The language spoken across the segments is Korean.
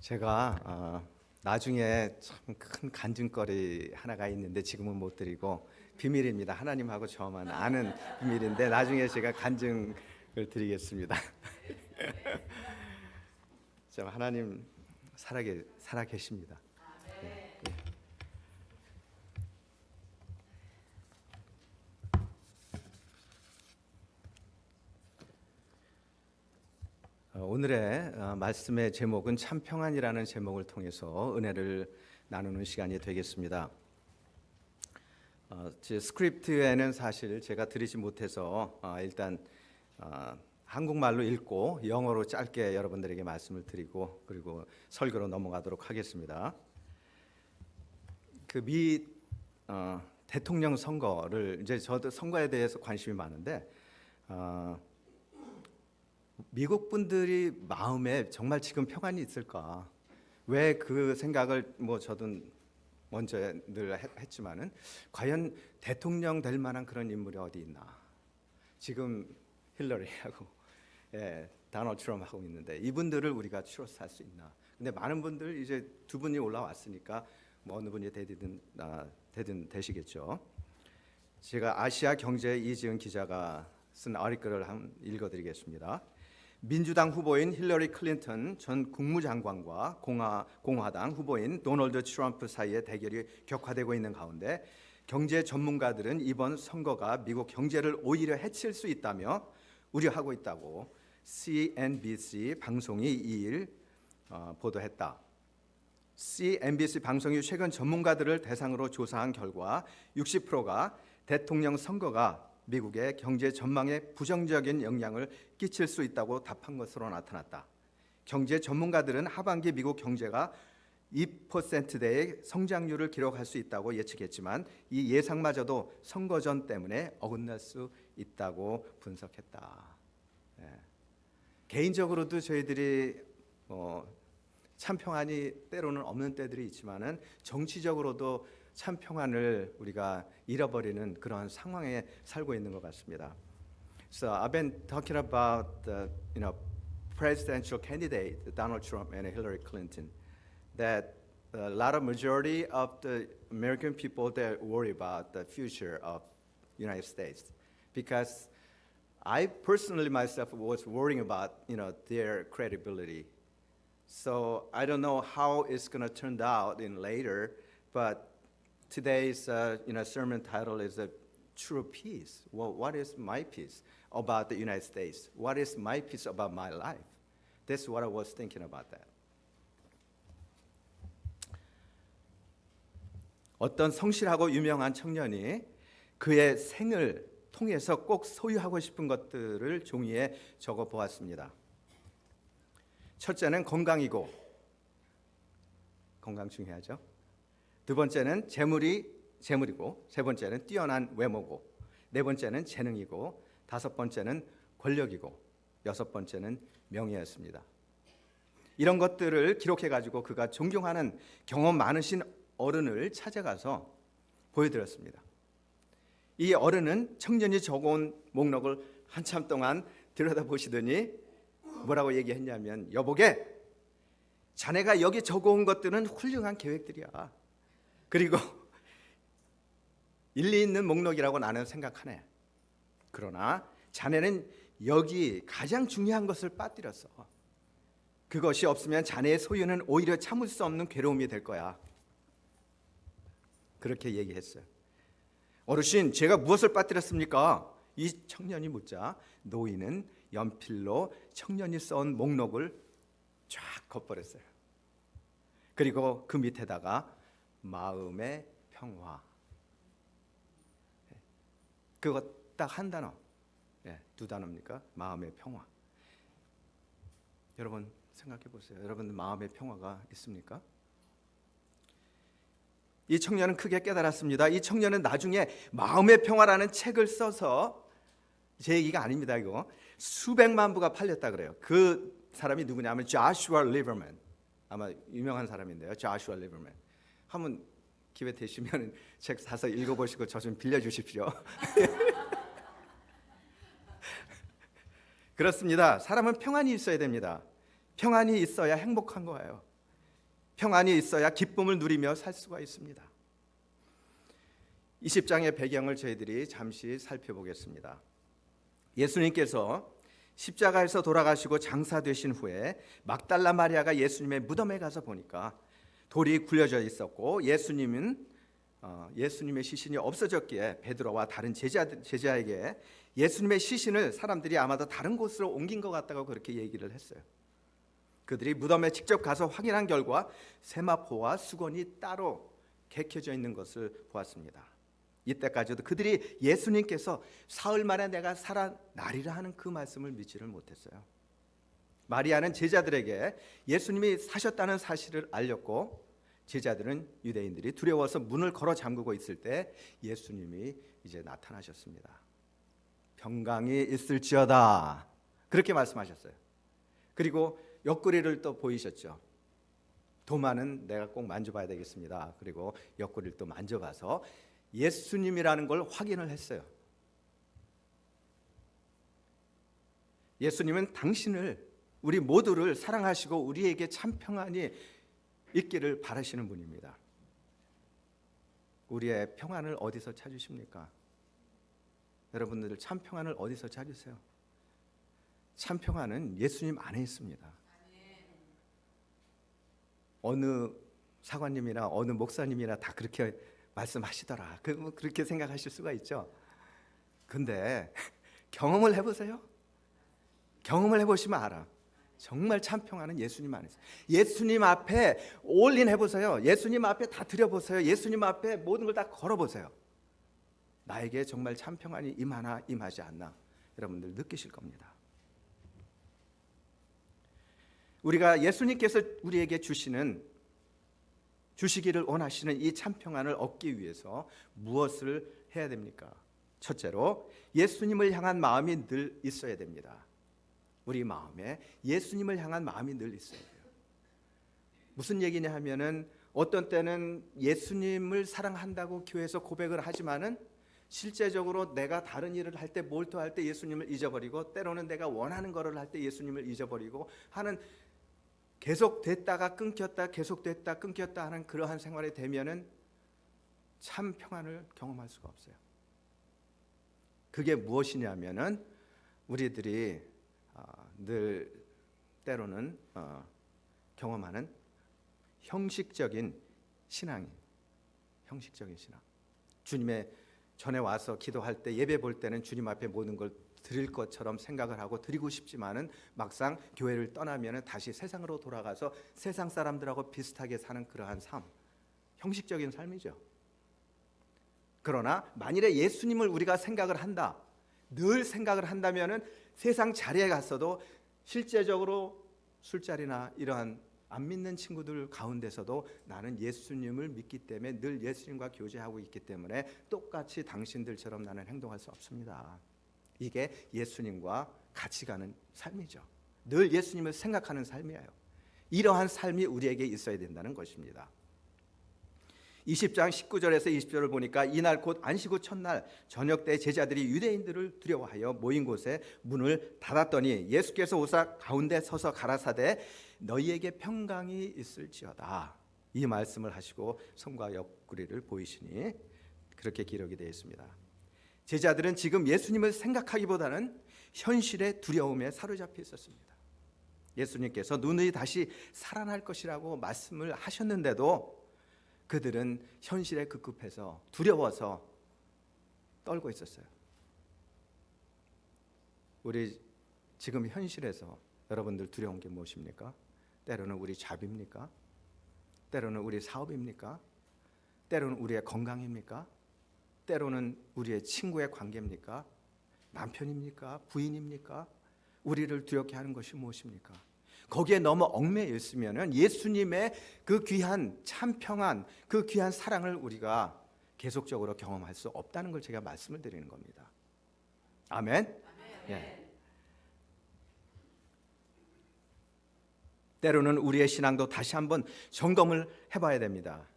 제가 나중에 참 큰 간증거리 하나가 있는데 지금은 못 드리고 비밀입니다. 하나님하고 저만 아는 비밀인데 나중에 제가 간증을 드리겠습니다. 참 하나님 살아계십니다. 네. 오늘의 말씀의 제목은 참 평안이라는 제목을 통해서 은혜를 나누는 시간이 되겠습니다. 제 스크립트에는 사실 제가 드리지 못해서 일단 한국말로 읽고 영어로 짧게 여러분들에게 말씀을 드리고 그리고 설교로 넘어가도록 하겠습니다. 그 미 대통령 선거를 이제 저도 선거에 대해서 관심이 많은데 미국 분들이 마음에 정말 지금 평안이 있을까? 왜 그 생각을 저도 먼저 늘 했지만은 과연 대통령 될 만한 그런 인물이 어디 있나? 지금 힐러리하고 다널드 트럼프 하고 있는데 이분들을 우리가 추러스할 수 있나? 근데 많은 분들 이제 두 분이 올라왔으니까 어느 분이 되든 되시겠죠. 제가 아시아 경제 이지은 기자가 쓴 아티클을 한번 읽어드리겠습니다. 민주당 후보인 힐러리 클린턴 전 국무장관과 공화당 후보인 도널드 트럼프 사이의 대결이 격화되고 있는 가운데 경제 전문가들은 이번 선거가 미국 경제를 오히려 해칠 수 있다며 우려하고 있다고 CNBC 방송이 2일 보도했다. CNBC 방송이 최근 전문가들을 대상으로 조사한 결과 60%가 대통령 선거가 미국의 경제 전망에 부정적인 영향을 끼칠 수 있다고 답한 것으로 나타났다. 경제 전문가들은 하반기 미국 경제가 2%대의 성장률을 기록할 수 있다고 예측했지만 이 예상마저도 선거 전 때문에 어긋날 수 있다고 분석했다. 개인적으로도 저희들이 참 평안이 때로는 없는 때들이 있지만은 정치적으로도 참 평안을 우리가 잃어버리는 그런 상황에 살고 있는 것 같습니다. So I've been talking about the presidential candidate Donald Trump and Hillary Clinton. That a lot of majority of the American people they worry about the future of United States because I personally myself was worrying about their credibility. So I don't know how it's going to turn out in later, but today's sermon title is a true peace. Well, what is my peace about the United States? What is my peace about my life? That's what I was thinking about that. 어떤 성실하고 유명한 청년이 그의 생을 통해서 꼭 소유하고 싶은 것들을 종이에 적어 보았습니다. 첫째는 건강이고, 건강 중요하죠. 두 번째는 재물이고, 세 번째는 뛰어난 외모고, 네 번째는 재능이고, 다섯 번째는 권력이고, 여섯 번째는 명예였습니다. 이런 것들을 기록해가지고 그가 존경하는 경험 많으신 어른을 찾아가서 보여드렸습니다. 이 어른은 청년이 적어온 목록을 한참 동안 들여다보시더니 뭐라고 얘기했냐면, 여보게, 자네가 여기 적어온 것들은 훌륭한 계획들이야. 그리고 일리 있는 목록이라고 나는 생각하네. 그러나 자네는 여기 가장 중요한 것을 빠뜨렸어. 그것이 없으면 자네의 소유는 오히려 참을 수 없는 괴로움이 될 거야. 그렇게 얘기했어요. 어르신, 제가 무엇을 빠뜨렸습니까? 이 청년이 묻자 노인은 연필로 청년이 써온 목록을 쫙 걷버렸어요. 그리고 그 밑에다가 마음의 평화. 그거 딱 한 단어. 두 단어입니까? 마음의 평화. 여러분 생각해 보세요. 여러분 마음의 평화가 있습니까? 이 청년은 크게 깨달았습니다. 이 청년은 나중에 마음의 평화라는 책을 써서, 제 얘기가 아닙니다. 이거 수백만 부가 팔렸다 그래요. 그 사람이 누구냐면 조슈아 리버맨. 아마 유명한 사람인데요. 조슈아 리버맨. 한번 기회 되시면 책 사서 읽어보시고 저 좀 빌려주십시오. 그렇습니다. 사람은 평안이 있어야 됩니다. 평안이 있어야 행복한 거예요. 평안이 있어야 기쁨을 누리며 살 수가 있습니다. 20장의 배경을 저희들이 잠시 살펴보겠습니다. 예수님께서 십자가에서 돌아가시고 장사되신 후에 막달라 마리아가 예수님의 무덤에 가서 보니까 돌이 굴려져 있었고 예수님의 시신이 없어졌기에 베드로와 다른 제자에게 예수님의 시신을 사람들이 아마도 다른 곳으로 옮긴 것 같다고 그렇게 얘기를 했어요. 그들이 무덤에 직접 가서 확인한 결과 세마포와 수건이 따로 개켜져 있는 것을 보았습니다. 이때까지도 그들이 예수님께서 사흘 만에 내가 살아나리라 하는 그 말씀을 믿지를 못했어요. 마리아는 제자들에게 예수님이 사셨다는 사실을 알렸고, 제자들은 유대인들이 두려워서 문을 걸어 잠그고 있을 때 예수님이 이제 나타나셨습니다. 평강이 있을지어다, 그렇게 말씀하셨어요. 그리고 옆구리를 또 보이셨죠. 도마는 내가 꼭 만져봐야 되겠습니다. 그리고 옆구리를 또 만져봐서 예수님이라는 걸 확인을 했어요. 예수님은 당신을, 우리 모두를 사랑하시고 우리에게 참 평안이 있기를 바라시는 분입니다. 우리의 평안을 어디서 찾으십니까? 여러분들 참 평안을 어디서 찾으세요? 참 평안은 예수님 안에 있습니다. 어느 사관님이나 어느 목사님이나 다 그렇게 말씀하시더라, 그렇게 생각하실 수가 있죠. 근데 경험을 해보세요. 경험을 해보시면 알아. 정말 참 평안은 예수님 안에 있어요. 예수님 앞에 올인 해보세요. 예수님 앞에 다 드려보세요. 예수님 앞에 모든 걸 다 걸어보세요. 나에게 정말 참 평안이 임하나 임하지 않나 여러분들 느끼실 겁니다. 우리가 예수님께서 우리에게 주시기를 원하시는 이 참 평안을 얻기 위해서 무엇을 해야 됩니까? 첫째로 예수님을 향한 마음이 늘 있어야 됩니다. 우리 마음에 예수님을 향한 마음이 늘 있어야 돼요. 무슨 얘기냐 하면은 어떤 때는 예수님을 사랑한다고 교회에서 고백을 하지만은 실제적으로 내가 다른 일을 할 때, 몰두할 때 예수님을 잊어버리고, 때로는 내가 원하는 거를 할 때 예수님을 잊어버리고 하는, 계속됐다가 끊겼다, 계속됐다 끊겼다 하는 그러한 생활이 되면은 참 평안을 경험할 수가 없어요. 그게 무엇이냐면은 우리들이 늘 때로는 경험하는 형식적인 신앙. 주님의 전에 와서 기도할 때, 예배 볼 때는 주님 앞에 모든 걸 드릴 것처럼 생각을 하고 드리고 싶지만은 막상 교회를 떠나면은 다시 세상으로 돌아가서 세상 사람들하고 비슷하게 사는 그러한 삶, 형식적인 삶이죠. 그러나 만일에 예수님을 우리가 생각을 한다, 늘 생각을 한다면은 세상 자리에 갔어도 실제적으로 술자리나 이러한 안 믿는 친구들 가운데서도 나는 예수님을 믿기 때문에 늘 예수님과 교제하고 있기 때문에 똑같이 당신들처럼 나는 행동할 수 없습니다. 이게 예수님과 같이 가는 삶이죠. 늘 예수님을 생각하는 삶이에요. 이러한 삶이 우리에게 있어야 된다는 것입니다. 20장 19절에서 20절을 보니까 이날 곧 안식 후 첫날 저녁 때 제자들이 유대인들을 두려워하여 모인 곳에 문을 닫았더니 예수께서 오사 가운데 서서 가라사대 너희에게 평강이 있을지어다, 이 말씀을 하시고 손과 옆구리를 보이시니 그렇게 기록이 되어 있습니다. 제자들은 지금 예수님을 생각하기보다는 현실의 두려움에 사로잡혀 있었습니다. 예수님께서 누누이 다시 살아날 것이라고 말씀을 하셨는데도 그들은 현실에 급급해서 두려워서 떨고 있었어요. 우리 지금 현실에서 여러분들 두려운 게 무엇입니까? 때로는 우리 잡입니까? 때로는 우리 사업입니까? 때로는 우리의 건강입니까? 때로는 우리의 친구의 관계입니까? 남편입니까? 부인입니까? 우리를 두렵게 하는 것이 무엇입니까? 거기에 너무 얽매여 있으면 예수님의 그 귀한 참 평안, 그 귀한 사랑을 우리가 계속적으로 경험할 수 없다는 걸 제가 말씀을 드리는 겁니다. 아멘? 예. 때로는 우리의 신앙도 다시 한번 점검을 해봐야 됩니다.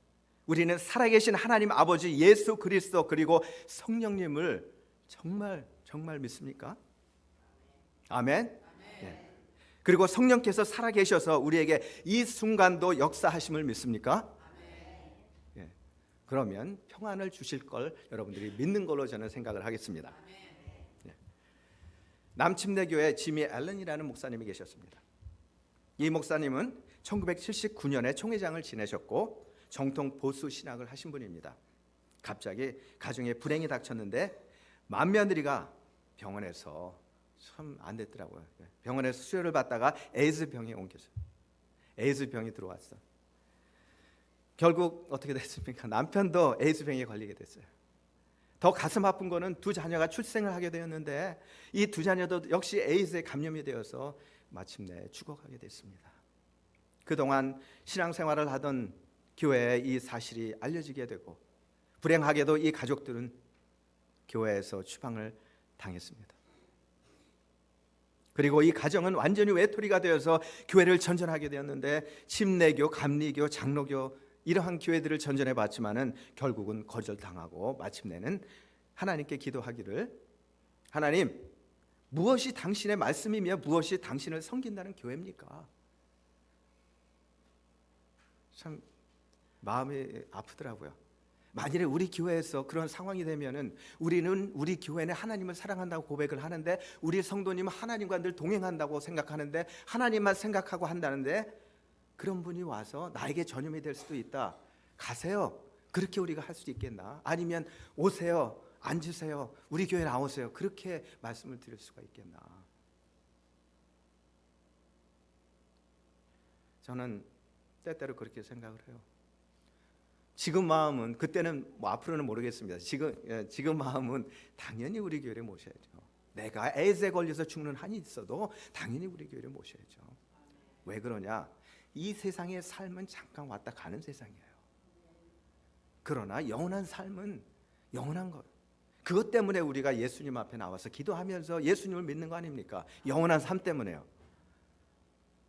우리는 살아계신 하나님 아버지 예수 그리스도 그리고 성령님을 정말 믿습니까? 아멘? 예. 그리고 성령께서 살아계셔서 우리에게 이 순간도 역사하심을 믿습니까? 예. 그러면 평안을 주실 걸 여러분들이 믿는 걸로 저는 생각을 하겠습니다. 예. 남침내교회 지미 앨런이라는 목사님이 계셨습니다. 이 목사님은 1979년에 총회장을 지내셨고 정통 보수 신학을 하신 분입니다. 갑자기 가정에 불행이 닥쳤는데 맏며느리가 병원에서 참 안 됐더라고요. 병원에서 수혈을 받다가 에이즈병에 옮겨서 에이즈병이 들어왔어. 결국 어떻게 됐습니까? 남편도 에이즈병에 걸리게 됐어요. 더 가슴 아픈 거는 두 자녀가 출생을 하게 되었는데 이 두 자녀도 역시 에이즈에 감염이 되어서 마침내 죽어가게 됐습니다. 그동안 신앙생활을 하던 교회에 이 사실이 알려지게 되고 불행하게도 이 가족들은 교회에서 추방을 당했습니다. 그리고 이 가정은 완전히 외톨이가 되어서 교회를 전전하게 되었는데 침례교, 감리교, 장로교 이러한 교회들을 전전해 봤지만은 결국은 거절당하고 마침내는 하나님께 기도하기를 하나님 무엇이 당신의 말씀이며 무엇이 당신을 섬긴다는 교회입니까? 참 마음이 아프더라고요. 만일에 우리 교회에서 그런 상황이 되면은 우리 교회는 하나님을 사랑한다고 고백을 하는데 우리 성도님은 하나님과 늘 동행한다고 생각하는데 하나님만 생각하고 한다는데 그런 분이 와서 나에게 전염이 될 수도 있다. 가세요. 그렇게 우리가 할 수 있겠나? 아니면 오세요. 앉으세요. 우리 교회 나오세요. 그렇게 말씀을 드릴 수가 있겠나? 저는 때때로 그렇게 생각을 해요. 지금 마음은 그때는 뭐 앞으로는 모르겠습니다. 지금 마음은 당연히 우리 교회를 모셔야죠. 내가 에이즈에 걸려서 죽는 한이 있어도 당연히 우리 교회를 모셔야죠. 왜 그러냐? 이 세상의 삶은 잠깐 왔다 가는 세상이에요. 그러나 영원한 삶은 영원한 거예요. 그것 때문에 우리가 예수님 앞에 나와서 기도하면서 예수님을 믿는 거 아닙니까? 영원한 삶 때문에요.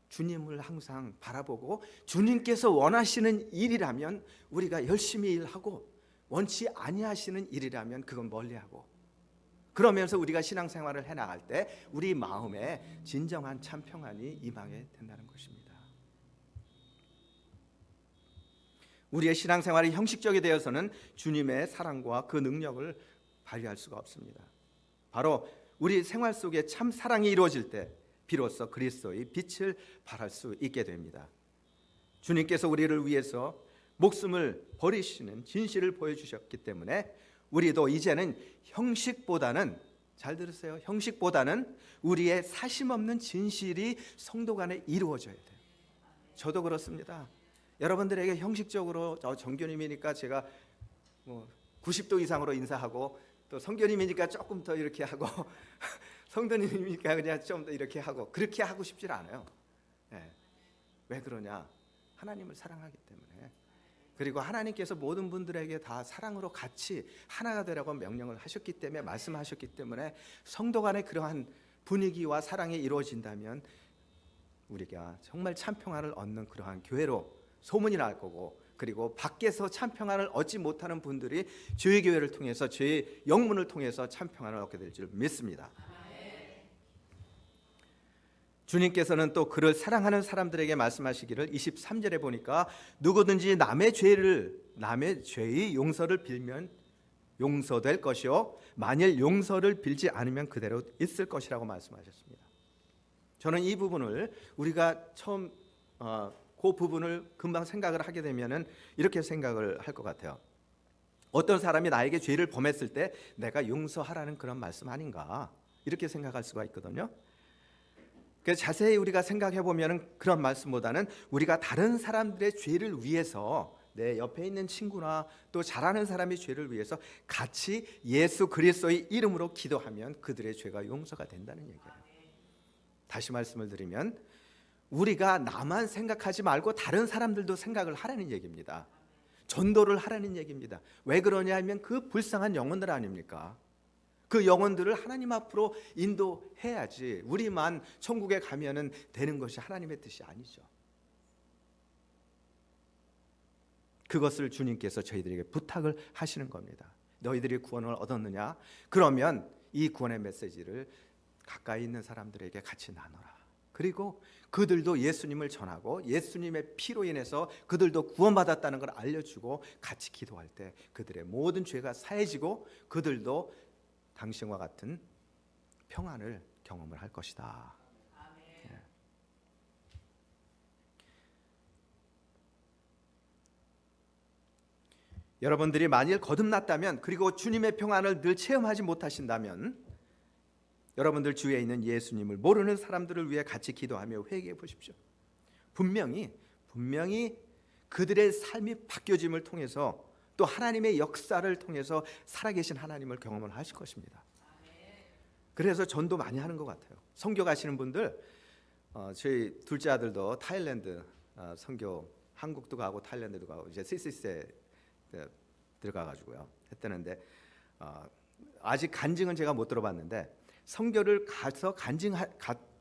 주님을 항상 바라보고 주님께서 원하시는 일이라면 우리가 열심히 일하고 원치 아니하시는 일이라면 그건 멀리하고 그러면서 우리가 신앙생활을 해나갈 때 우리 마음에 진정한 참 평안이 임하게 된다는 것입니다. 우리의 신앙생활이 형식적이 되어서는 주님의 사랑과 그 능력을 발휘할 수가 없습니다. 바로 우리 생활 속에 참 사랑이 이루어질 때 비로소 그리스도의 빛을 발할 수 있게 됩니다. 주님께서 우리를 위해서 목숨을 버리시는 진실을 보여주셨기 때문에 우리도 이제는 형식보다는 잘 들으세요. 형식보다는 우리의 사심 없는 진실이 성도 간에 이루어져야 돼요. 저도 그렇습니다. 여러분들에게 형식적으로 정교님이니까 제가 90도 이상으로 인사하고 또 성교님이니까 조금 더 이렇게 하고 성도님이니까 그냥 좀 더 이렇게 하고 그렇게 하고 싶지 않아요. 네. 왜 그러냐? 하나님을 사랑하기 때문에. 그리고 하나님께서 모든 분들에게 다 사랑으로 같이 하나가 되라고 명령을 하셨기 때문에 말씀하셨기 때문에 성도 간의 그러한 분위기와 사랑이 이루어진다면 우리가 정말 참 평안을 얻는 그러한 교회로 소문이 날 거고 그리고 밖에서 참 평안을 얻지 못하는 분들이 저희 교회를 통해서 저희 영문을 통해서 참 평안을 얻게 될 줄 믿습니다. 주님께서는 또 그를 사랑하는 사람들에게 말씀하시기를 23절에 보니까 누구든지 남의 죄의 용서를 빌면 용서될 것이요 만일 용서를 빌지 않으면 그대로 있을 것이라고 말씀하셨습니다. 저는 이 부분을 우리가 처음 그 부분을 금방 생각을 하게 되면은 이렇게 생각을 할 것 같아요. 어떤 사람이 나에게 죄를 범했을 때 내가 용서하라는 그런 말씀 아닌가 이렇게 생각할 수가 있거든요. 그래서 자세히 우리가 생각해 보면은 그런 말씀보다는 우리가 다른 사람들의 죄를 위해서 내 옆에 있는 친구나 또 잘 아는 사람의 죄를 위해서 같이 예수 그리스도의 이름으로 기도하면 그들의 죄가 용서가 된다는 얘기예요. 다시 말씀을 드리면 우리가 나만 생각하지 말고 다른 사람들도 생각을 하라는 얘기입니다. 전도를 하라는 얘기입니다. 왜 그러냐면 그 불쌍한 영혼들 아닙니까? 그 영혼들을 하나님 앞으로 인도해야지 우리만 천국에 가면은 되는 것이 하나님의 뜻이 아니죠. 그것을 주님께서 저희들에게 부탁을 하시는 겁니다. 너희들이 구원을 얻었느냐? 그러면 이 구원의 메시지를 가까이 있는 사람들에게 같이 나눠라. 그리고 그들도 예수님을 전하고 예수님의 피로 인해서 그들도 구원받았다는 걸 알려주고 같이 기도할 때 그들의 모든 죄가 사해지고 그들도 당신과 같은 평안을 경험을 할 것이다. 예. 여러분들이 만일 거듭났다면 그리고 주님의 평안을 늘 체험하지 못하신다면 여러분들 주위에 있는 예수님을 모르는 사람들을 위해 같이 기도하며 회개해 보십시오. 분명히 그들의 삶이 바뀌어짐을 통해서 또 하나님의 역사를 통해서 살아계신 하나님을 경험을 하실 것입니다. 그래서 전도 많이 하는 것 같아요. 선교 가시는 분들, 저희 둘째 아들도 타일랜드 선교, 한국도 가고 타일랜드도 가고 이제 CCC에 들어가가지고요 했다는데 아직 간증은 제가 못 들어봤는데 선교를 가서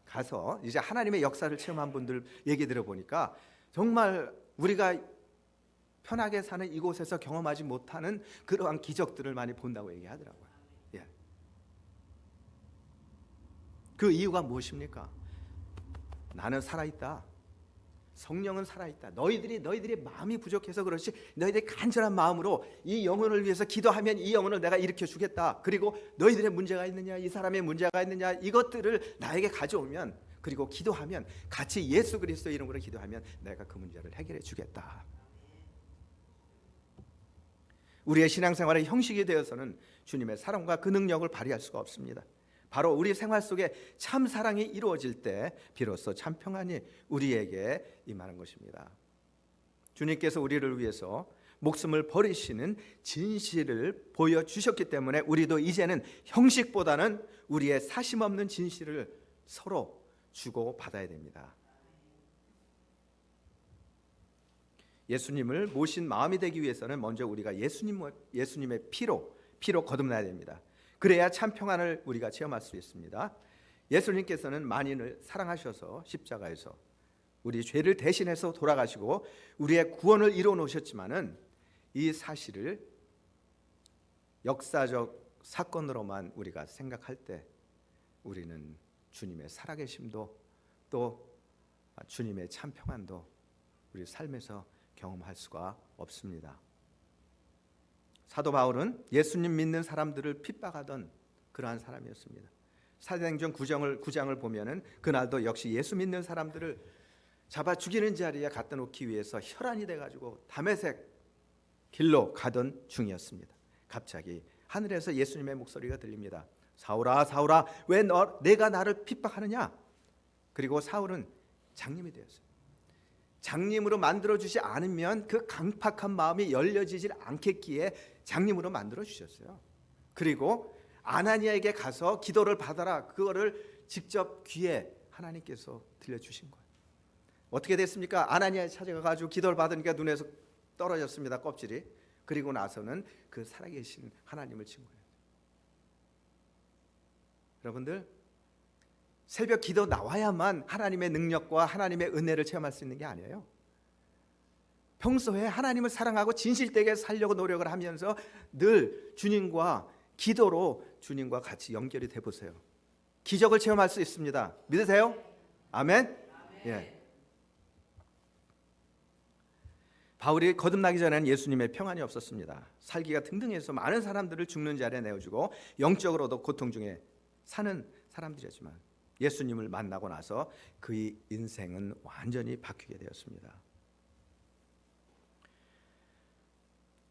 가서 이제 하나님의 역사를 체험한 분들 얘기 들어보니까 정말 우리가 편하게 사는 이곳에서 경험하지 못하는 그러한 기적들을 많이 본다고 얘기하더라고요. 예. 그 이유가 무엇입니까? 나는 살아있다. 성령은 살아있다. 너희들이 마음이 부족해서 그렇지 너희들이 간절한 마음으로 이 영혼을 위해서 기도하면 이 영혼을 내가 일으켜 주겠다. 그리고 너희들의 문제가 있느냐, 이 사람의 문제가 있느냐, 이것들을 나에게 가져오면 그리고 기도하면 같이 예수 그리스도 이름으로 기도하면 내가 그 문제를 해결해 주겠다. 우리의 신앙생활의 형식이 되어서는 주님의 사랑과 그 능력을 발휘할 수가 없습니다. 바로 우리 생활 속에 참 사랑이 이루어질 때 비로소 참 평안이 우리에게 임하는 것입니다. 주님께서 우리를 위해서 목숨을 버리시는 진실을 보여주셨기 때문에 우리도 이제는 형식보다는 우리의 사심 없는 진실을 서로 주고받아야 됩니다. 예수님을 모신 마음이 되기 위해서는 먼저 우리가 예수님의 피로 거듭나야 됩니다. 그래야 참 평안을 우리가 체험할 수 있습니다. 예수님께서는 만인을 사랑하셔서 십자가에서 우리 죄를 대신해서 돌아가시고 우리의 구원을 이루어 놓으셨지만은 이 사실을 역사적 사건으로만 우리가 생각할 때 우리는 주님의 살아계심도 또 주님의 참 평안도 우리 삶에서 경험할 수가 없습니다. 사도 바울은 예수님 믿는 사람들을 핍박하던 그러한 사람이었습니다. 사도행전 9장을 보면은 그날도 역시 예수 믿는 사람들을 잡아 죽이는 자리에 갖다 놓기 위해서 혈안이 돼가지고 다메섹 길로 가던 중이었습니다. 갑자기 하늘에서 예수님의 목소리가 들립니다. 사울아 사울아 왜 내가 나를 핍박하느냐? 그리고 사울은 장님이 되었어요. 장님으로 만들어주지 않으면 그 강팍한 마음이 열려지질 않겠기에 장님으로 만들어주셨어요. 그리고 아나니아에게 가서 기도를 받아라. 그거를 직접 귀에 하나님께서 들려주신 거예요. 어떻게 됐습니까? 아나니아에 찾아가가지고 기도를 받으니까 눈에서 떨어졌습니다. 껍질이. 그리고 나서는 그 살아계신 하나님을 친 거예요. 여러분들 새벽 기도 나와야만 하나님의 능력과 하나님의 은혜를 체험할 수 있는 게 아니에요. 평소에 하나님을 사랑하고 진실되게 살려고 노력을 하면서 늘 주님과 기도로 주님과 같이 연결이 돼 보세요. 기적을 체험할 수 있습니다. 믿으세요? 아멘? 예. 바울이 거듭나기 전에는 예수님의 평안이 없었습니다. 살기가 등등해서 많은 사람들을 죽는 자리에 내어주고 영적으로도 고통 중에 사는 사람들이었지만 예수님을 만나고 나서 그의 인생은 완전히 바뀌게 되었습니다.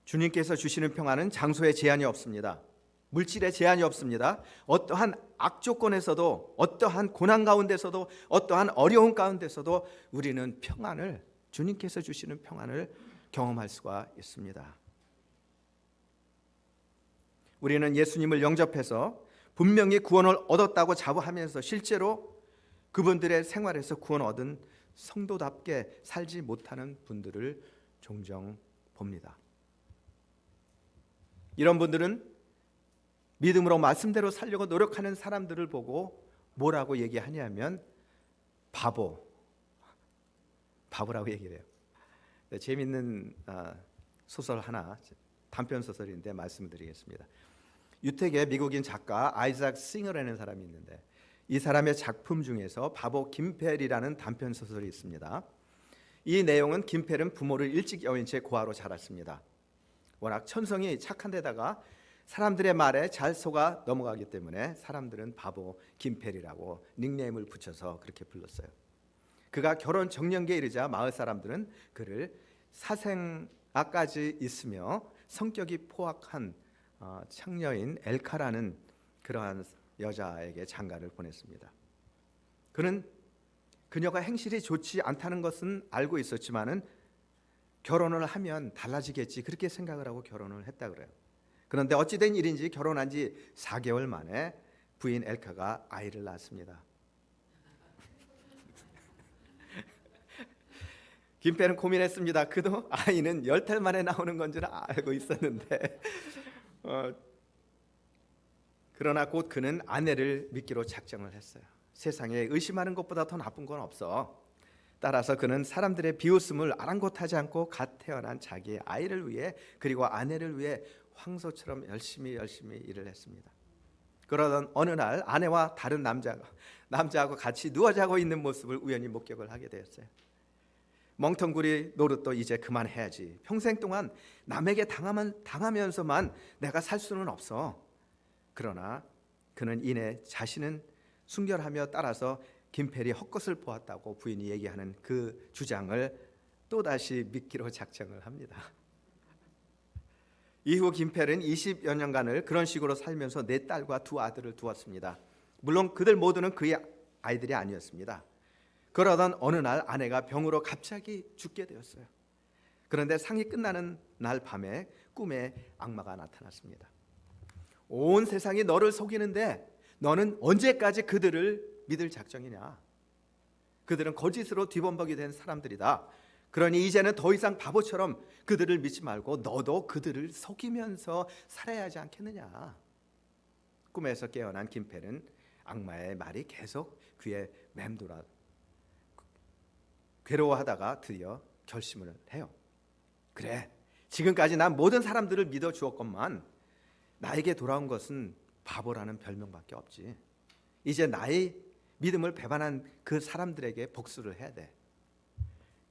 주님께서 주시는 평안은 장소에 제한이 없습니다. 물질에 제한이 없습니다. 어떠한 악조건에서도 어떠한 고난 가운데서도 어떠한 어려운 가운데서도 우리는 평안을 주님께서 주시는 평안을 경험할 수가 있습니다. 우리는 예수님을 영접해서 분명히 구원을 얻었다고 자부하면서 실제로 그분들의 생활에서 구원 얻은 성도답게 살지 못하는 분들을 종종 봅니다. 이런 분들은 믿음으로 말씀대로 살려고 노력하는 사람들을 보고 뭐라고 얘기하냐면 바보라고 얘기를 해요. 재미있는 소설 하나, 단편 소설인데 말씀을 드리겠습니다. 유택의 미국인 작가 아이작 싱어라는 사람이 있는데 이 사람의 작품 중에서 바보 김펠이라는 단편 소설이 있습니다. 이 내용은 김펠은 부모를 일찍 여인 채 고아로 자랐습니다. 워낙 천성이 착한 데다가 사람들의 말에 잘 속아 넘어가기 때문에 사람들은 바보 김펠이라고 닉네임을 붙여서 그렇게 불렀어요. 그가 결혼 정년기에 이르자 마을 사람들은 그를 사생아까지 있으며 성격이 포악한 창녀인 엘카라는 그러한 여자에게 장가를 보냈습니다. 그는 그녀가 행실이 좋지 않다는 것은 알고 있었지만은 결혼을 하면 달라지겠지 그렇게 생각을 하고 결혼을 했다 그래요. 그런데 어찌된 일인지 결혼한 지 4개월 만에 부인 엘카가 아이를 낳았습니다. 김패는 고민했습니다. 그도 아이는 10달 만에 나오는 건 줄 알고 있었는데 그러나 곧 그는 아내를 믿기로 작정을 했어요. 세상에 의심하는 것보다 더 나쁜 건 없어. 따라서 그는 사람들의 비웃음을 아랑곳하지 않고 갓 태어난 자기의 아이를 위해 그리고 아내를 위해 황소처럼 열심히 일을 했습니다. 그러던 어느 날 아내와 다른 남자하고 같이 누워 자고 있는 모습을 우연히 목격을 하게 되었어요. 멍텅구리 노릇도 이제 그만해야지. 평생 동안 남에게 당하면서만 내가 살 수는 없어. 그러나 그는 이내 자신은 순결하며 따라서 김펠이 헛것을 보았다고 부인이 얘기하는 그 주장을 또다시 믿기로 작정을 합니다. 이후 김펠은 20여 년간을 그런 식으로 살면서 4딸과 2 아들을 두었습니다. 물론 그들 모두는 그의 아이들이 아니었습니다. 그러던 어느 날 아내가 병으로 갑자기 죽게 되었어요. 그런데 상이 끝나는 날 밤에 꿈에 악마가 나타났습니다. 온 세상이 너를 속이는데 너는 언제까지 그들을 믿을 작정이냐? 그들은 거짓으로 뒤범벅이 된 사람들이다. 그러니 이제는 더 이상 바보처럼 그들을 믿지 말고 너도 그들을 속이면서 살아야 하지 않겠느냐? 꿈에서 깨어난 김펠은 악마의 말이 계속 귀에 맴돌아 괴로워하다가 드디어 결심을 해요. 그래, 지금까지 난 모든 사람들을 믿어 주었건만 나에게 돌아온 것은 바보라는 별명밖에 없지. 이제 나의 믿음을 배반한 그 사람들에게 복수를 해야 돼.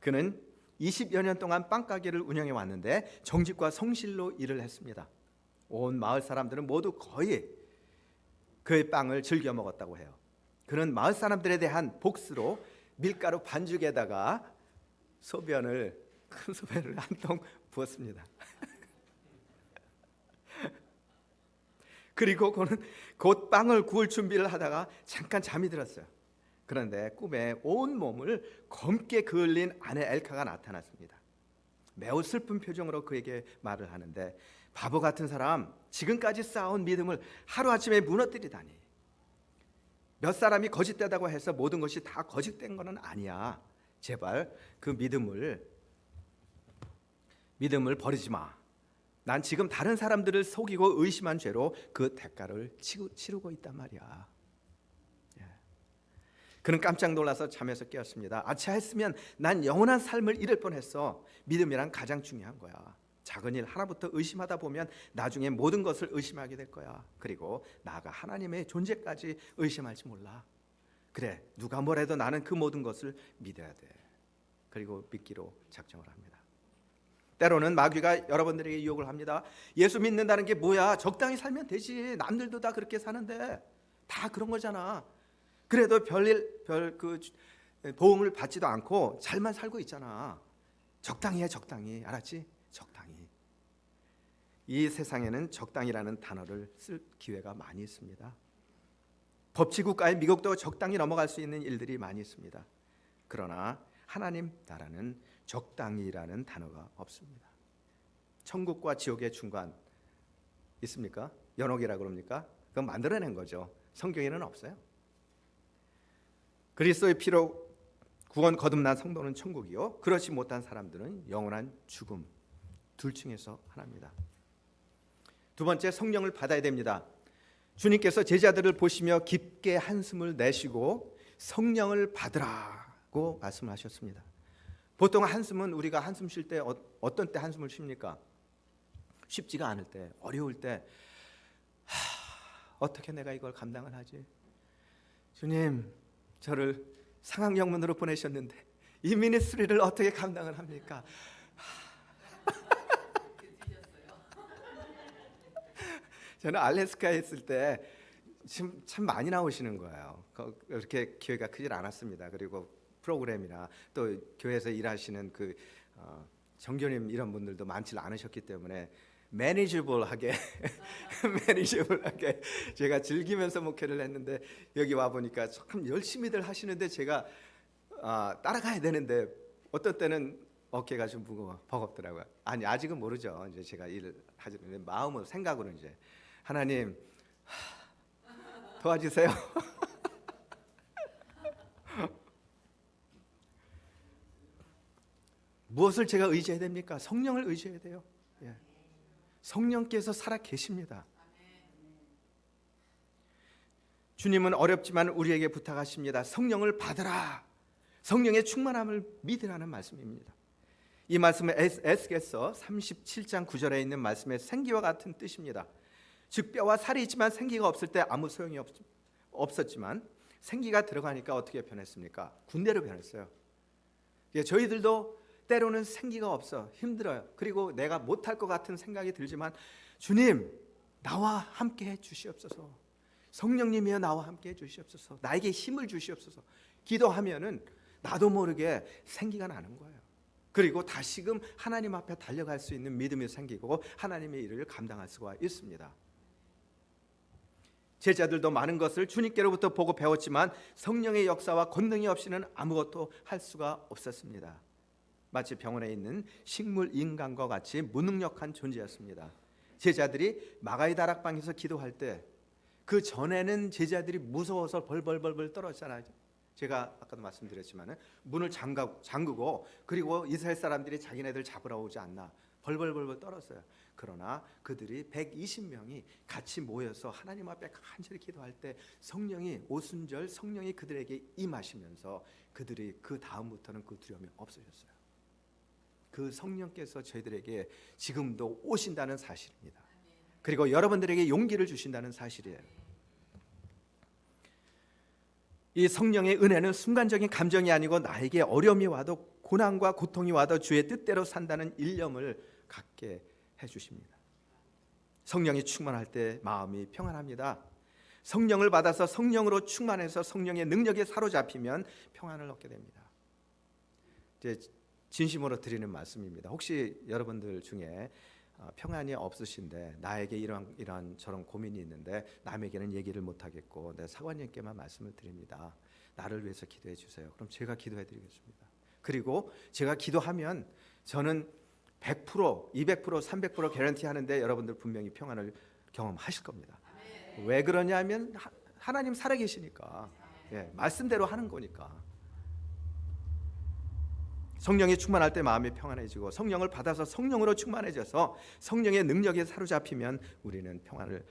그는 20여 년 동안 빵가게를 운영해 왔는데 정직과 성실로 일을 했습니다. 온 마을 사람들은 모두 거의 그의 빵을 즐겨 먹었다고 해요. 그는 마을 사람들에 대한 복수로 밀가루 반죽에다가 큰 소변을 한 통 부었습니다. 그리고 그는 곧 빵을 구울 준비를 하다가 잠깐 잠이 들었어요. 그런데 꿈에 온 몸을 검게 그을린 아내 엘카가 나타났습니다. 매우 슬픈 표정으로 그에게 말을 하는데 바보 같은 사람, 지금까지 쌓아온 믿음을 하루아침에 무너뜨리다니. 몇 사람이 거짓되다고 해서 모든 것이 다 거짓된 것은 아니야. 제발 그 믿음을 버리지 마. 난 지금 다른 사람들을 속이고 의심한 죄로 그 대가를 치르고 있단 말이야. 그는 깜짝 놀라서 잠에서 깨었습니다. 아차했으면 난 영원한 삶을 잃을 뻔했어. 믿음이란 가장 중요한 거야. 작은 일 하나부터 의심하다 보면 나중에 모든 것을 의심하게 될 거야. 그리고 나아가 하나님의 존재까지 의심할지 몰라. 그래, 누가 뭐래도 나는 그 모든 것을 믿어야 돼. 그리고 믿기로 작정을 합니다. 때로는 마귀가 여러분들에게 유혹을 합니다. 예수 믿는다는 게 뭐야? 적당히 살면 되지. 남들도 다 그렇게 사는데 다 그런 거잖아. 그래도 보험을 받지도 않고 잘만 살고 있잖아. 적당히 해, 적당히. 알았지? 적당히. 이 세상에는 적당이라는 단어를 쓸 기회가 많이 있습니다. 법치국가의 미국도 적당히 넘어갈 수 있는 일들이 많이 있습니다. 그러나 하나님 나라는 적당이라는 단어가 없습니다. 천국과 지옥의 중간 있습니까? 연옥이라고 그럽니까? 그건 만들어낸 거죠. 성경에는 없어요. 그리스도의 피로 구원 거듭난 성도는 천국이요, 그렇지 못한 사람들은 영원한 죽음. 둘 중에서 하나입니다. 두 번째, 성령을 받아야 됩니다. 주님께서 제자들을 보시며 깊게 한숨을 내쉬고 성령을 받으라고 말씀하셨습니다. 보통 한숨은 우리가 한숨 쉴 때 어떤 때 한숨을 쉽니까? 쉽지가 않을 때, 어려울 때 어떻게 내가 이걸 감당을 하지? 주님, 저를 상학영문으로 보내셨는데 이 미니스트리를 어떻게 감당을 합니까? 저는 알래스카에 있을 때 참 많이 나오시는 거예요. 그렇게 기회가 크질 않았습니다. 그리고 프로그램이나 또 교회에서 일하시는 그 정교님 이런 분들도 많지 않으셨기 때문에 매니저블하게 매니저블하게 제가 즐기면서 목회를 했는데, 여기 와 보니까 참 열심히들 하시는데 제가 따라가야 되는데 어떤 때는 어깨가 좀 버겁더라고요. 아니, 아직은 모르죠. 이제 제가 일을 하지는 마음으로, 생각으로 이제 하나님 도와주세요. 무엇을 제가 의지해야 됩니까? 성령을 의지해야 돼요. 예. 성령께서 살아 계십니다. 주님은 어렵지만 우리에게 부탁하십니다. 성령을 받으라. 성령의 충만함을 믿으라는 말씀입니다. 이 말씀은 에스겔서 37장 9절에 있는 말씀의 생기와 같은 뜻입니다. 즉 뼈와 살이 있지만 생기가 없을 때 아무 소용이 없었지만 생기가 들어가니까 어떻게 변했습니까? 군대로 변했어요. 저희들도 때로는 생기가 없어 힘들어요. 그리고 내가 못할 것 같은 생각이 들지만 주님, 나와 함께 해 주시옵소서. 성령님이여 나와 함께 해 주시옵소서. 나에게 힘을 주시옵소서. 기도하면은 나도 모르게 생기가 나는 거예요. 그리고 다시금 하나님 앞에 달려갈 수 있는 믿음이 생기고 하나님의 일을 감당할 수가 있습니다. 제자들도 많은 것을 주님께로부터 보고 배웠지만 성령의 역사와 권능이 없이는 아무것도 할 수가 없었습니다. 마치 병원에 있는 식물 인간과 같이 무능력한 존재였습니다. 제자들이 마가의 다락방에서 기도할 때 그 전에는 제자들이 무서워서 벌벌벌 떨었잖아요. 제가 아까도 말씀드렸지만 문을 잠그고 그리고 이스라엘 사람들이 자기네들 잡으러 오지 않나 벌벌벌 떨었어요. 그러나 그들이 120명이 같이 모여서 하나님 앞에 간절히 기도할 때 성령이 오순절 성령이 그들에게 임하시면서 그들이 그 다음부터는 그 두려움이 없어졌어요. 그 성령께서 저희들에게 지금도 오신다는 사실입니다. 그리고 여러분들에게 용기를 주신다는 사실이에요. 이 성령의 은혜는 순간적인 감정이 아니고 나에게 어려움이 와도 고난과 고통이 와도 주의 뜻대로 산다는 일념을 갖게 해주십니다. 성령이 충만할 때 마음이 평안합니다. 성령을 받아서 성령으로 충만해서 성령의 능력에 사로잡히면 평안을 얻게 됩니다. 이제 진심으로 드리는 말씀입니다. 혹시 여러분들 중에 평안이 없으신데 나에게 이러한 저런 고민이 있는데 남에게는 얘기를 못하겠고 내 사관님께만 말씀을 드립니다. 나를 위해서 기도해 주세요. 그럼 제가 기도해 드리겠습니다. 그리고 제가 기도하면 저는 100%, 200%, 300% 개런티 하는데 여러분들 분명히 평안을 경험하실 겁니다. 왜 그러냐면 하나님 살아계시니까, 말씀대로 하는 거니까. 성령이 충만할 때 마음이 평안해지고 성령을 받아서 성령으로 충만해져서 성령의 능력에 사로잡히면 우리는 평안을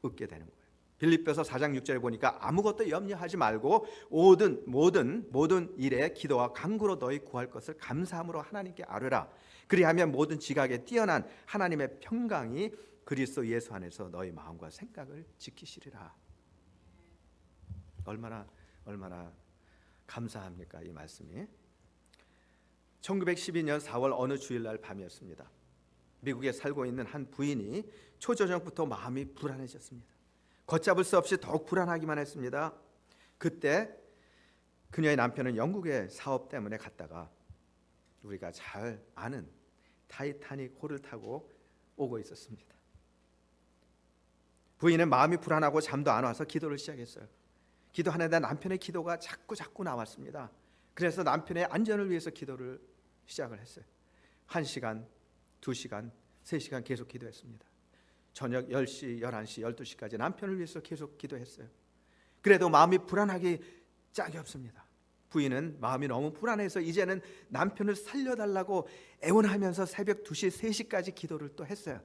얻게 되는 거예요. 빌립보서 4장 6절에 보니까 아무것도 염려하지 말고 모든 일에 기도와 간구로 너희 구할 것을 감사함으로 하나님께 아뢰라. 그리하면 모든 지각에 뛰어난 하나님의 평강이 그리스도 예수 안에서 너희 마음과 생각을 지키시리라. 얼마나 감사합니까, 이 말씀이. 1912년 4월 어느 주일날 밤이었습니다. 미국에 살고 있는 한 부인이 초저녁부터 마음이 불안해졌습니다. 걷잡을 수 없이 더욱 불안하기만 했습니다. 그때 그녀의 남편은 영국에 사업 때문에 갔다가 우리가 잘 아는 타이타닉 호를 타고 오고 있었습니다. 부인은 마음이 불안하고 잠도 안 와서 기도를 시작했어요. 기도하는데 남편의 기도가 자꾸 나왔습니다. 그래서 남편의 안전을 위해서 기도를 시작을 했어요. 1시간, 2시간, 3시간 계속 기도했습니다. 저녁 10시, 11시, 12시까지 남편을 위해서 계속 기도했어요. 그래도 마음이 불안하기 짝이 없습니다. 부인은 마음이 너무 불안해서 이제는 남편을 살려달라고 애원하면서 새벽 2시, 3시까지 기도를 또 했어요.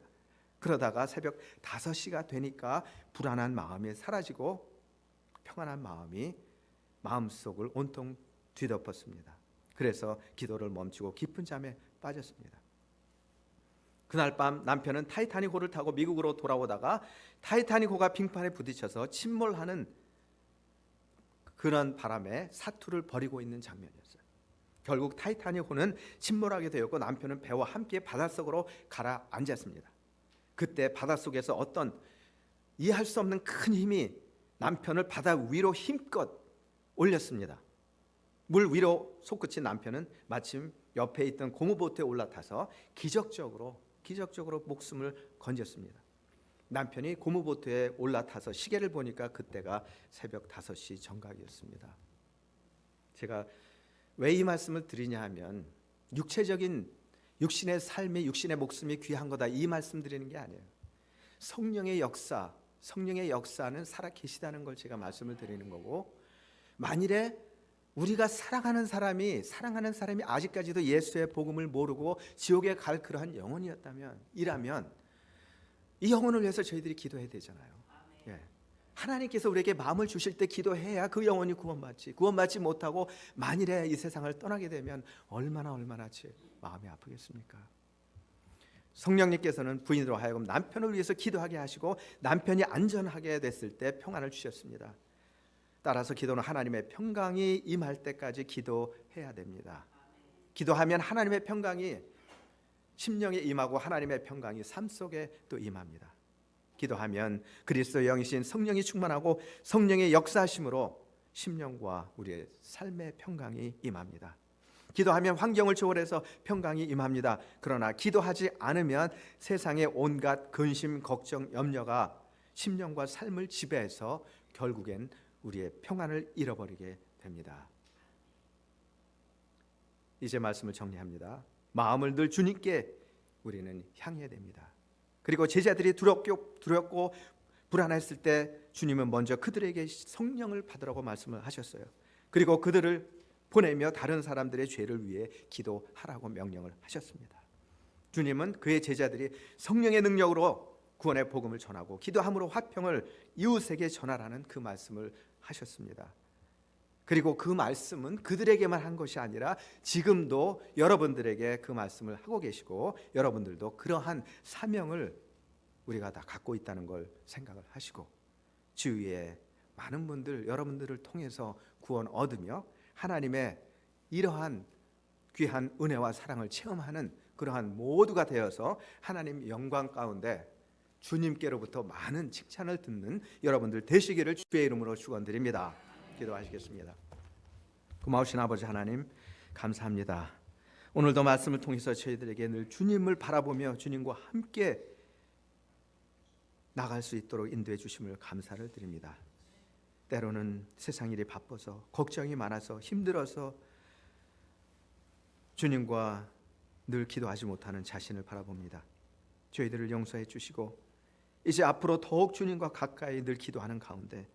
그러다가 새벽 5시가 되니까 불안한 마음이 사라지고 평안한 마음이 마음속을 온통 뒤덮었습니다. 그래서 기도를 멈추고 깊은 잠에 빠졌습니다. 그날 밤 남편은 타이타닉호를 타고 미국으로 돌아오다가 타이타닉호가 빙판에 부딪혀서 침몰하는 그런 바람에 사투를 벌이고 있는 장면이었어요. 결국 타이타닉호는 침몰하게 되었고 남편은 배와 함께 바닷속으로 가라앉았습니다. 그때 바닷속에서 어떤 이해할 수 없는 큰 힘이 남편을 바다 위로 힘껏 올렸습니다. 물 위로 솟구친 남편은 마침 옆에 있던 고무보트에 올라타서 기적적으로 목숨을 건졌습니다. 남편이 고무보트에 올라타서 시계를 보니까 그때가 새벽 5시 정각이었습니다. 제가 왜 이 말씀을 드리냐 하면 육신의 삶이, 육신의 목숨이 귀한 거다, 이 말씀 드리는 게 아니에요. 성령의 역사는 살아 계시다는 걸 제가 말씀을 드리는 거고, 만일에 우리가 사랑하는 사람이 아직까지도 예수의 복음을 모르고 지옥에 갈 그러한 영혼이라면 이 영혼을 위해서 저희들이 기도해야 되잖아요. 예. 하나님께서 우리에게 마음을 주실 때 기도해야 그 영혼이 구원받지 못하고 만일에 이 세상을 떠나게 되면 얼마나 마음이 아프겠습니까? 성령님께서는 부인으로 하여금 남편을 위해서 기도하게 하시고 남편이 안전하게 됐을 때 평안을 주셨습니다. 따라서 기도는 하나님의 평강이 임할 때까지 기도해야 됩니다. 기도하면 하나님의 평강이 심령에 임하고 하나님의 평강이 삶 속에 또 임합니다. 기도하면 그리스도의 영이신 성령이 충만하고 성령의 역사하심으로 심령과 우리의 삶의 평강이 임합니다. 기도하면 환경을 초월해서 평강이 임합니다. 그러나 기도하지 않으면 세상의 온갖 근심, 걱정, 염려가 심령과 삶을 지배해서 결국엔 우리의 평안을 잃어버리게 됩니다. 이제 말씀을 정리합니다. 마음을 늘 주님께 우리는 향해야 됩니다. 그리고 제자들이 두렵고 불안했을 때 주님은 먼저 그들에게 성령을 받으라고 말씀을 하셨어요. 그리고 그들을 보내며 다른 사람들의 죄를 위해 기도하라고 명령을 하셨습니다. 주님은 그의 제자들이 성령의 능력으로 구원의 복음을 전하고 기도함으로 화평을 이웃에게 전하라는 그 말씀을 하셨습니다. 그리고 그 말씀은 그들에게만 한 것이 아니라 지금도 여러분들에게 그 말씀을 하고 계시고 여러분들도 그러한 사명을 우리가 다 갖고 있다는 걸 생각을 하시고 주위에 많은 분들, 여러분들을 통해서 구원 얻으며 하나님의 이러한 귀한 은혜와 사랑을 체험하는 그러한 모두가 되어서 하나님 영광 가운데 주님께로부터 많은 칭찬을 듣는 여러분들 되시기를 주의 이름으로 축원드립니다. 기도하시겠습니다. 고마우신 아버지 하나님, 감사합니다. 오늘도 말씀을 통해서 저희들에게 늘 주님을 바라보며 주님과 함께 나갈 수 있도록 인도해 주심을 감사를 드립니다. 때로는 세상 일이 바빠서 걱정이 많아서 힘들어서 주님과 늘 기도하지 못하는 자신을 바라봅니다. 저희들을 용서해 주시고 이제 앞으로 더욱 주님과 가까이 늘 기도하는 가운데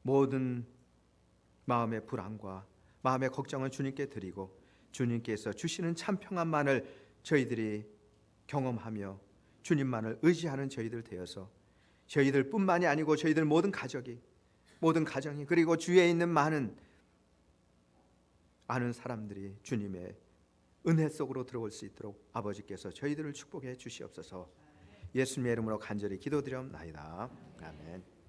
모든 마음의 불안과 마음의 걱정은 주님께 드리고 주님께서 주시는 참 평안만을 저희들이 경험하며 주님만을 의지하는 저희들 되어서 저희들뿐만이 아니고 저희들 모든 가정이 그리고 주위에 있는 많은 사람들이 주님의 은혜 속으로 들어올 수 있도록 아버지께서 저희들을 축복해 주시옵소서. 예수님의 이름으로 간절히 기도드리옵나이다. 아멘.